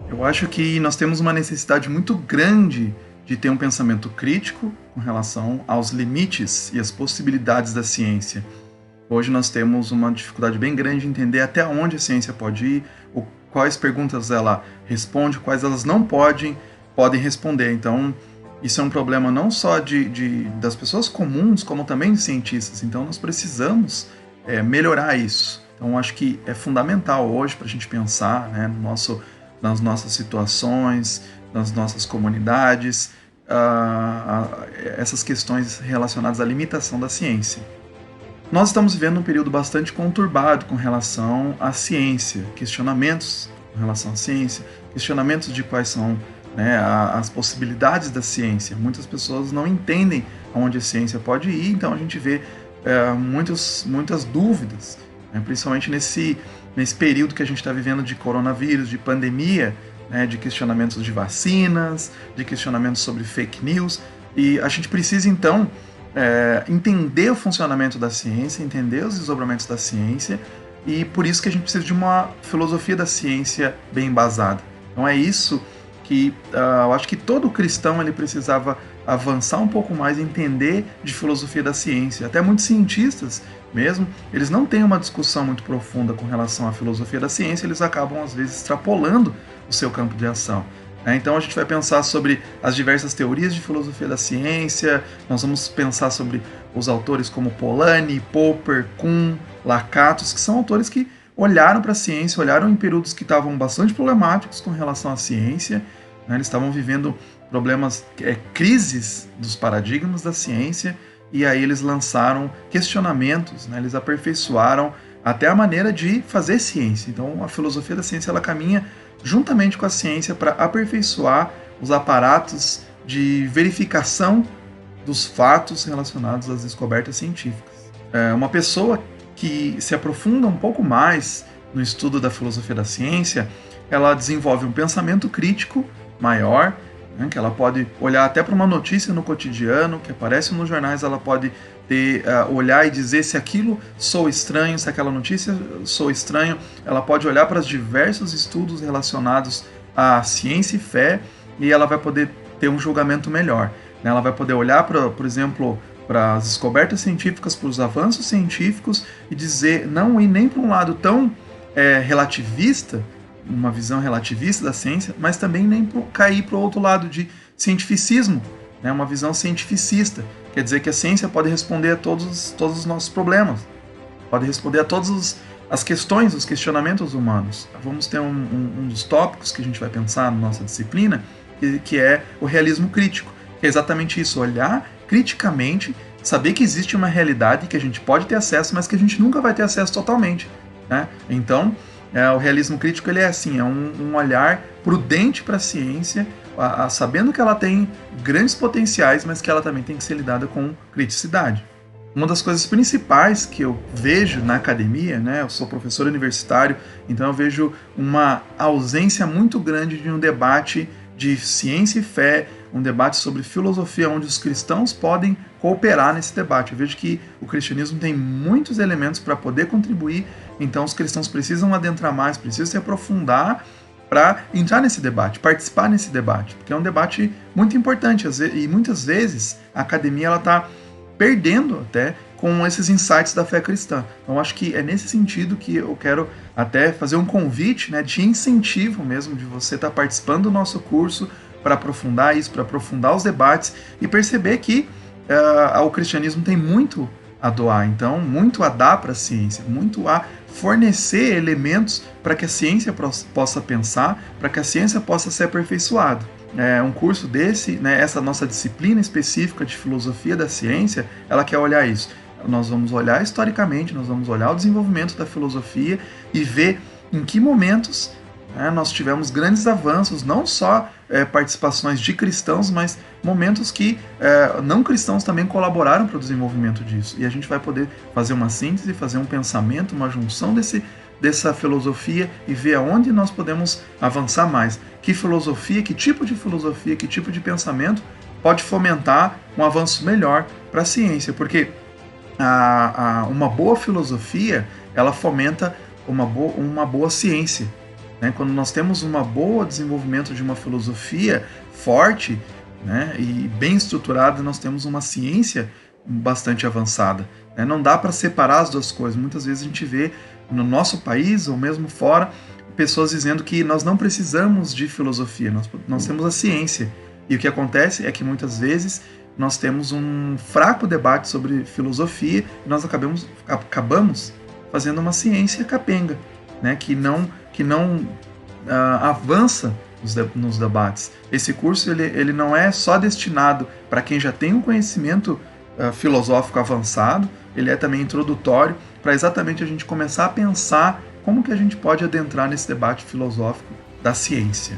Eu acho que nós temos uma necessidade muito grande de ter um pensamento crítico com relação aos limites e às possibilidades da ciência. Hoje nós temos uma dificuldade bem grande de entender até onde a ciência pode ir, quais perguntas ela responde, quais elas não podem responder. Então, isso é um problema não só das pessoas comuns, como também de cientistas. Então, nós precisamos melhorar isso. Então, acho que é fundamental hoje para a gente pensar, né, nas nossas situações, nas nossas comunidades, essas questões relacionadas à limitação da ciência. Nós estamos vivendo um período bastante conturbado com relação à ciência, questionamentos com relação à ciência, questionamentos de quais são, né, as possibilidades da ciência. Muitas pessoas não entendem aonde a ciência pode ir, então a gente vê muitas dúvidas, né, principalmente nesse período que a gente está vivendo de coronavírus, de pandemia, né, de questionamentos de vacinas, de questionamentos sobre fake news, e a gente precisa então entender o funcionamento da ciência, entender os desdobramentos da ciência, e por isso que a gente precisa de uma filosofia da ciência bem embasada. Então é isso que eu acho que todo cristão ele precisava avançar um pouco mais e entender de filosofia da ciência. Até muitos cientistas mesmo, eles não têm uma discussão muito profunda com relação à filosofia da ciência, eles acabam às vezes extrapolando o seu campo de ação. Então a gente vai pensar sobre as diversas teorias de filosofia da ciência, nós vamos pensar sobre os autores como Polanyi, Popper, Kuhn, Lakatos, que são autores que olharam para a ciência, olharam em períodos que estavam bastante problemáticos com relação à ciência, né? Eles estavam vivendo problemas, crises dos paradigmas da ciência, e aí eles lançaram questionamentos, né? Eles aperfeiçoaram até a maneira de fazer ciência. Então a filosofia da ciência ela caminha juntamente com a ciência para aperfeiçoar os aparatos de verificação dos fatos relacionados às descobertas científicas. Uma pessoa que se aprofunda um pouco mais no estudo da filosofia da ciência, ela desenvolve um pensamento crítico maior, né, que ela pode olhar até para uma notícia no cotidiano, que aparece nos jornais, ela pode olhar e dizer se aquilo soa estranho, se aquela notícia soa estranho, ela pode olhar para os diversos estudos relacionados à ciência e fé e ela vai poder ter um julgamento melhor. Né? Ela vai poder olhar, por exemplo, para as descobertas científicas, para os avanços científicos e dizer, não ir nem para um lado tão relativista, uma visão relativista da ciência, mas também nem cair para o outro lado de cientificismo, né? Uma visão cientificista. Quer dizer que a ciência pode responder a todos os nossos problemas, pode responder a todas as questões, os questionamentos humanos. Vamos ter um dos tópicos que a gente vai pensar na nossa disciplina, que é o realismo crítico, que é exatamente isso, olhar criticamente, saber que existe uma realidade que a gente pode ter acesso, mas que a gente nunca vai ter acesso totalmente. Né? Então, o realismo crítico ele é assim, é um olhar prudente para a ciência, sabendo que ela tem grandes potenciais, mas que ela também tem que ser lidada com criticidade. Uma das coisas principais que eu vejo na academia, né, eu sou professor universitário, então eu vejo uma ausência muito grande de um debate de ciência e fé, um debate sobre filosofia, onde os cristãos podem cooperar nesse debate. Eu vejo que o cristianismo tem muitos elementos para poder contribuir, então os cristãos precisam adentrar mais, precisam se aprofundar para entrar nesse debate, participar nesse debate, porque é um debate muito importante e muitas vezes a academia está perdendo até com esses insights da fé cristã. Então acho que é nesse sentido que eu quero até fazer um convite, né, de incentivo mesmo, de você estar participando do nosso curso para aprofundar isso, para aprofundar os debates e perceber que o cristianismo tem muito a doar, então muito a dar para a ciência, muito a fornecer elementos para que a ciência possa pensar, para que a ciência possa ser aperfeiçoada. Um curso desse, né, essa nossa disciplina específica de filosofia da ciência, ela quer olhar isso. Nós vamos olhar historicamente, nós vamos olhar o desenvolvimento da filosofia e ver em que momentos nós tivemos grandes avanços, não só participações de cristãos, mas momentos que não cristãos também colaboraram para o desenvolvimento disso. E a gente vai poder fazer uma síntese, fazer um pensamento, uma junção dessa filosofia e ver aonde nós podemos avançar mais. Que filosofia, que tipo de pensamento pode fomentar um avanço melhor para a ciência, porque uma boa filosofia ela fomenta uma boa ciência. né? Quando nós temos um bom desenvolvimento de uma filosofia forte, né, e bem estruturada, nós temos uma ciência bastante avançada, né? Não dá para separar as duas coisas. Muitas vezes a gente vê no nosso país, ou mesmo fora, pessoas dizendo que nós não precisamos de filosofia, nós temos a ciência. E o que acontece é que muitas vezes nós temos um fraco debate sobre filosofia e nós acabamos fazendo uma ciência capenga, né, que não avança nos debates. Esse curso ele não é só destinado para quem já tem um conhecimento filosófico avançado, ele é também introdutório para exatamente a gente começar a pensar como que a gente pode adentrar nesse debate filosófico da ciência.